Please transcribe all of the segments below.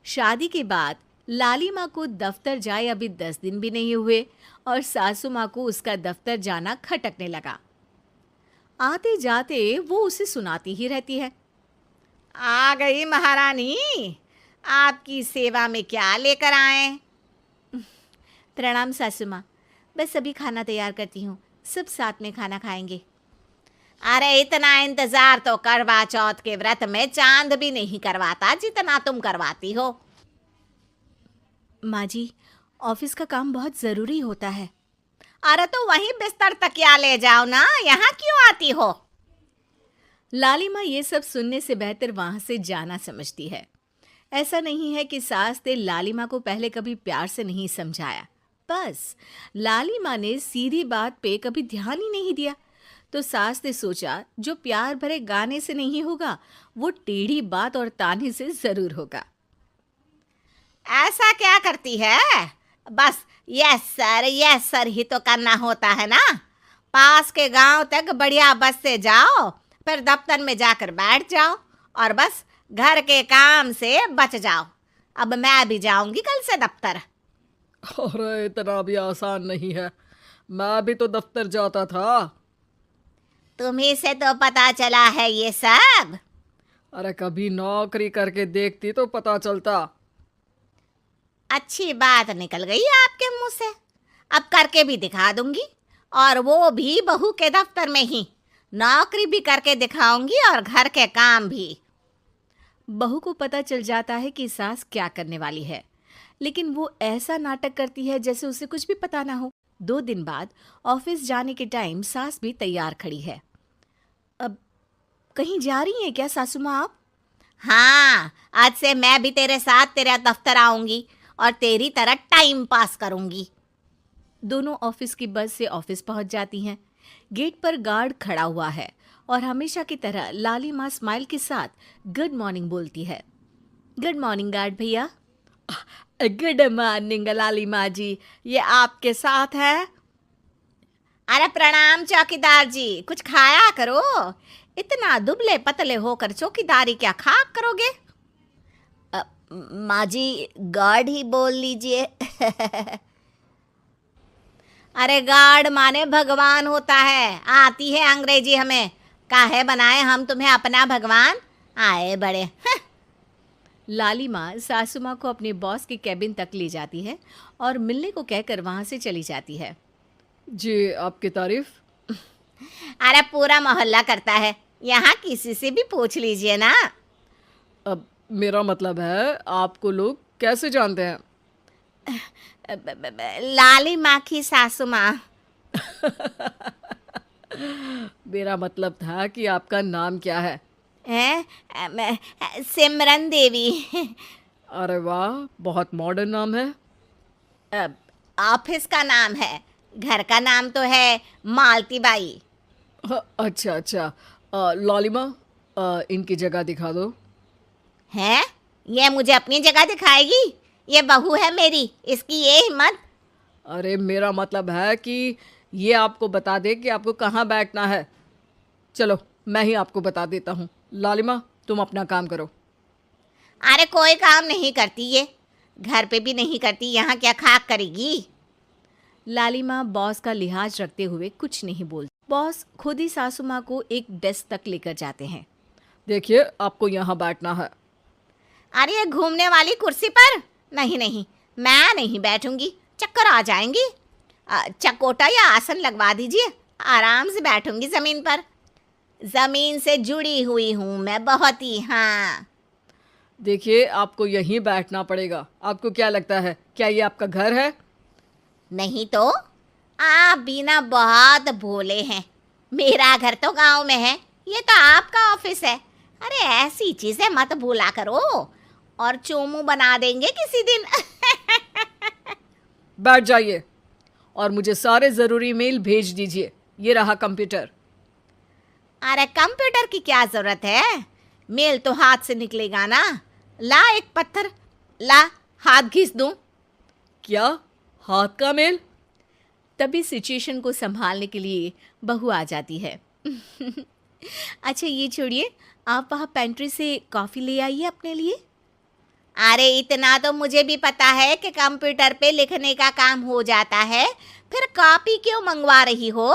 शादी के बाद लाली माँ को दफ्तर जाए अभी 10 दिन भी नहीं हुए और सासू माँ को उसका दफ्तर जाना खटकने लगा। आते जाते वो उसे सुनाती ही रहती है। आ गई महारानी, आपकी सेवा में क्या लेकर आए? प्रणाम सासू माँ, बस अभी खाना तैयार करती हूँ, सब साथ में खाना खाएंगे। अरे इतना इंतजार तो करवा चौथ के व्रत में चांद भी नहीं करवाता जितना तुम करवाती हो। माँ जी, ऑफिस का काम बहुत ज़रूरी होता है। अरे तो वहीं बिस्तर तकिया ले जाओ ना, यहाँ क्यों आती हो? लाली माँ ये सब सुनने से बेहतर वहाँ से जाना समझती है। ऐसा नहीं है कि सास ने लाली माँ को पहले कभी प्यार से नहीं समझाया, बस लाली माँ ने सीधी बात पे कभी ध्यान ही नहीं दिया। तो सास ने सोचा जो प्यार भरे गाने से नहीं होगा वो टेढ़ी बात और ताने से ज़रूर होगा। ऐसा क्या करती है? बस यस सर ही तो करना होता है ना। पास के गांव तक बढ़िया बस से जाओ, फिर दफ्तर में जाकर बैठ जाओ और बस घर के काम से बच जाओ। अब मैं भी जाऊंगी कल से दफ्तर। अरे इतना भी आसान नहीं है, मैं भी तो दफ्तर जाता था। तुम्ही से तो पता चला है ये सब। अरे कभी नौकरी करके देखती तो पता चलता। अच्छी बात निकल गई आपके मुंह से। अब करके भी दिखा दूंगी, और वो भी बहू के दफ्तर में ही। नौकरी भी करके दिखाऊंगी और घर के काम भी। बहू को पता चल जाता है कि सास क्या करने वाली है, लेकिन वो ऐसा नाटक करती है जैसे उसे कुछ भी पता ना हो। 2 दिन बाद ऑफिस जाने के टाइम सास भी तैयार खड़ी है। अब कहीं जा रही हैं क्या सासू माँ आप? हाँ, आज से मैं भी तेरे साथ तेरे दफ्तर आऊंगी और तेरी तरह टाइम पास करूंगी। दोनों ऑफिस की बस से ऑफिस पहुंच जाती हैं। गेट पर गार्ड खड़ा हुआ है और हमेशा की तरह लाली माँ स्माइल के साथ गुड मॉर्निंग बोलती है। गुड मॉर्निंग गार्ड भैया। गुड मॉर्निंग लाली माँ जी, ये आपके साथ है? अरे प्रणाम चौकीदार जी, कुछ खाया करो। इतना दुबले पतले होकर चौकीदारी क्या खा करोगे? माँ जी, गार्ड ही बोल लीजिए। अरे गार्ड माने भगवान होता है, आती है अंग्रेजी हमें। काहे बनाए हम तुम्हें अपना भगवान, आए बड़े। लाली माँ सासू माँ को अपने बॉस के कैबिन तक ले जाती है और मिलने को कहकर वहाँ से चली जाती है। जी, आपकी तारीफ। अरे पूरा मोहल्ला करता है, यहाँ किसी से भी पूछ लीजिए ना। अब मेरा मतलब है आपको लोग कैसे जानते हैं? लाली माँ की सासू माँ। मेरा मतलब था कि आपका नाम क्या है? सिमरन देवी। अरे वाह, बहुत मॉडर्न नाम है। ऑफिस का नाम है, घर का नाम तो है मालती बाई। अच्छा अच्छा, लालिमा, इनकी जगह दिखा दो। हैं? ये मुझे अपनी जगह दिखाएगी? ये बहू है मेरी, इसकी ये हिम्मत। अरे मेरा मतलब है कि ये आपको बता दे कि आपको कहाँ बैठना है। चलो मैं ही आपको बता देता हूँ। लालिमा, तुम अपना काम करो। अरे कोई काम नहीं करती ये, घर पे भी नहीं करती, यहाँ क्या खाक करेगी? लाली माँ बॉस का लिहाज रखते हुए कुछ नहीं बोलती। बॉस खुद ही सासू माँ को एक डेस्क तक लेकर जाते हैं। देखिए, आपको यहाँ बैठना है। अरे ये घूमने वाली कुर्सी पर नहीं नहीं, मैं नहीं बैठूंगी, चक्कर आ जाएंगी। चकोटा या आसन लगवा दीजिए, आराम से बैठूंगी ज़मीन पर। ज़मीन से जुड़ी हुई हूँ मैं बहुत ही। हाँ देखिए, आपको यहीं बैठना पड़ेगा। आपको क्या लगता है, क्या ये आपका घर है? नहीं तो, आप भी ना बहुत भोले हैं। मेरा घर तो गांव में है, ये तो आपका ऑफिस है। अरे ऐसी चीज़ें मत भूला करो, और चोमू बना देंगे किसी दिन। बैठ जाइए और मुझे सारे ज़रूरी मेल भेज दीजिए। ये रहा कंप्यूटर। अरे कंप्यूटर की क्या ज़रूरत है, मेल तो हाथ से निकलेगा ना। ला एक पत्थर, ला हाथ घिस दूं। क्या, हाथ का मेल? तभी सिचुएशन को संभालने के लिए बहू आ जाती है। अच्छा ये छोड़िए, आप वहाँ पेंट्री से कॉफ़ी ले आइए अपने लिए। अरे इतना तो मुझे भी पता है कि कंप्यूटर पे लिखने का काम हो जाता है, फिर कॉपी क्यों मंगवा रही हो?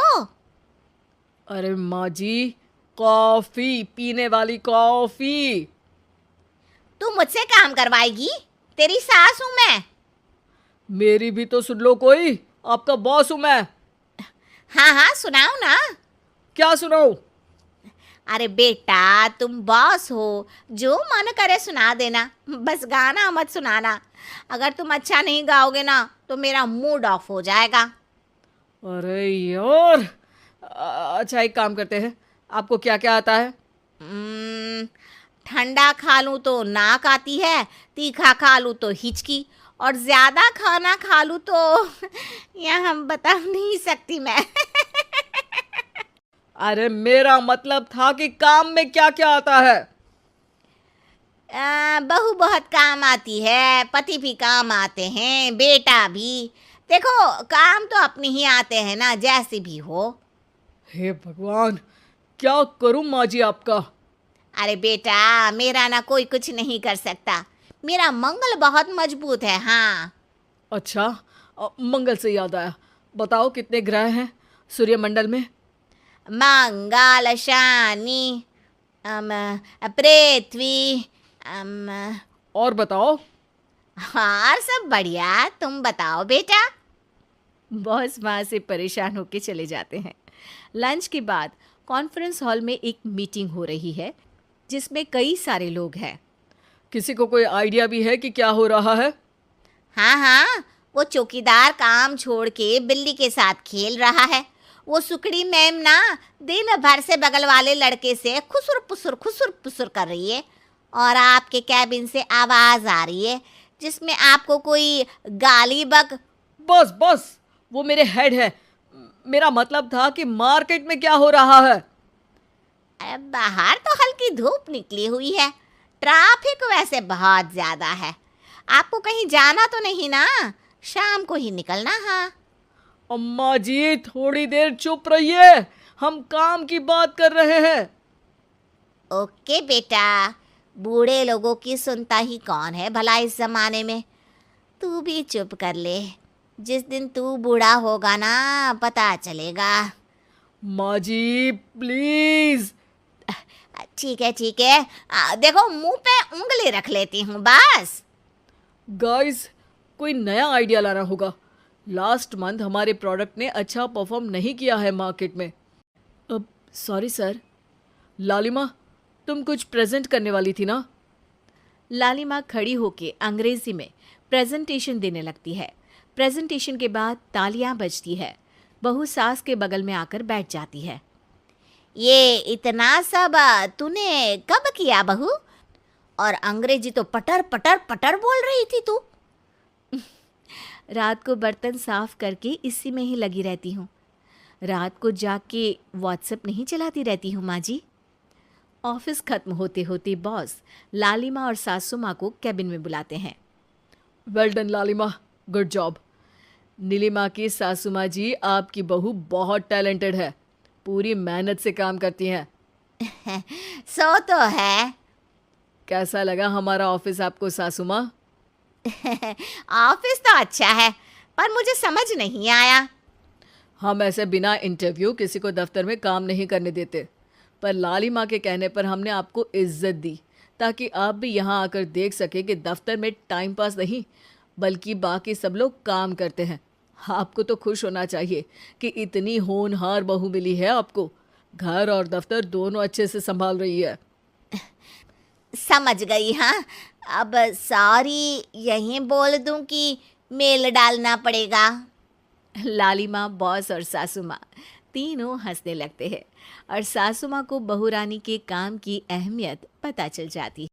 अरे माँ जी, कॉफी, पीने वाली कॉफी। तू मुझसे काम करवाएगी? तेरी सास हूं मैं। मेरी भी तो सुन लो कोई, आपका बॉस हूं मैं। हाँ हाँ, सुनाओ ना। क्या सुनाऊं? अरे बेटा, तुम बॉस हो, जो मन करे सुना देना, बस गाना मत सुनाना। अगर तुम अच्छा नहीं गाओगे ना तो मेरा मूड ऑफ हो जाएगा। अरे यार, अच्छा एक काम करते हैं, आपको क्या क्या आता है? हम्म, ठंडा खा लूं तो नाक आती है, तीखा खा लूं तो हिचकी, और ज्यादा खाना खा लूं तो यह हम बता नहीं सकती मैं। अरे मेरा मतलब था कि काम में क्या क्या आता है। बहू बहुत काम आती है, पति भी काम आते हैं, बेटा भी। देखो, काम तो अपने ही आते हैं ना, जैसे भी हो। हे भगवान, क्या करूं माँ जी आपका? अरे बेटा, मेरा ना कोई कुछ नहीं कर सकता। मेरा मंगल बहुत मजबूत है। हाँ। अच्छा, मंगल से याद आया, बताओ कितने ग्रह हैं सूर्यमंडल में? मंगल, शनि, पृथ्वी, और बताओ। और सब बढ़िया। तुम बताओ बेटा। बॉस वहाँ से परेशान होकर चले जाते हैं। लंच के बाद कॉन्फ्रेंस हॉल में एक मीटिंग हो रही है जिसमें कई सारे लोग हैं। किसी को कोई आइडिया भी है कि क्या हो रहा है? हाँ हाँ, वो चौकीदार काम छोड़ के बिल्ली के साथ खेल रहा है। वो सुकड़ी मैम ना दिन भर से बगल वाले लड़के से खुसुर पुसुर कर रही है, और आपके कैबिन से आवाज आ रही है जिसमें आपको कोई गाली बक। बस बस, वो मेरे हेड है। मेरा मतलब था कि मार्केट में क्या हो रहा है। अरे बाहर तो हल्की धूप निकली हुई है, ट्रैफिक वैसे बहुत ज्यादा है। आपको कहीं जाना तो नहीं ना? शाम को ही निकलना। हाँ। अम्मा जी थोड़ी देर चुप रहिए, हम काम की बात कर रहे हैं। ओके बेटा, बूढ़े लोगों की सुनता ही कौन है भला इस जमाने में। तू भी चुप कर ले, जिस दिन तू बूढ़ा होगा ना पता चलेगा। माँ जी प्लीज। ठीक है ठीक है, देखो मुंह पे उंगली रख लेती हूँ बस। गाइस, कोई नया आइडिया लाना होगा। लास्ट मंथ हमारे प्रोडक्ट ने अच्छा परफॉर्म नहीं किया है मार्केट में। अब सॉरी सर। लालिमा, तुम कुछ प्रेजेंट करने वाली थी ना? लालिमा खड़ी होके अंग्रेजी में प्रेजेंटेशन देने लगती है। प्रेजेंटेशन के बाद तालियां बजती है। बहू सास के बगल में आकर बैठ जाती है। ये इतना सब तूने कब किया बहू? और अंग्रेजी तो पटर पटर पटर बोल रही थी तू। रात को बर्तन साफ करके इसी में ही लगी रहती हूँ। रात को जाग के व्हाट्सएप नहीं चलाती रहती हूँ माँ जी। ऑफिस खत्म होते होते बॉस लालिमा और सासू माँ को कैबिन में बुलाते हैं। वेल डन लालिमा, गुड जॉब। नीलिमा की सासू माँ जी, आपकी बहू बहुत टैलेंटेड है, पूरी मेहनत से काम करती हैं। सो तो है। कैसा लगा हमारा ऑफिस आपको सासू माँ? ऑफिस तो अच्छा है, पर मुझे समझ नहीं आया। हम ऐसे बिना इंटरव्यू किसी को दफ्तर में काम नहीं करने देते, पर लालिमा के कहने पर हमने आपको इज्जत दी ताकि आप भी यहाँ आकर देख सके कि दफ्तर में टाइम पास नहीं बल्कि बाकी सब लोग काम करते हैं। आपको तो खुश होना चाहिए कि इतनी होनहार बहू मिली है आपको। घर और दफ्तर दोनों अच्छे से संभाल रही है। समझ गई। हाँ, अब सॉरी यहीं बोल दूं कि मेल डालना पड़ेगा? लालिमा, बॉस और सासू माँ तीनों हंसने लगते हैं और सासू माँ को बहू रानी के काम की अहमियत पता चल जाती है।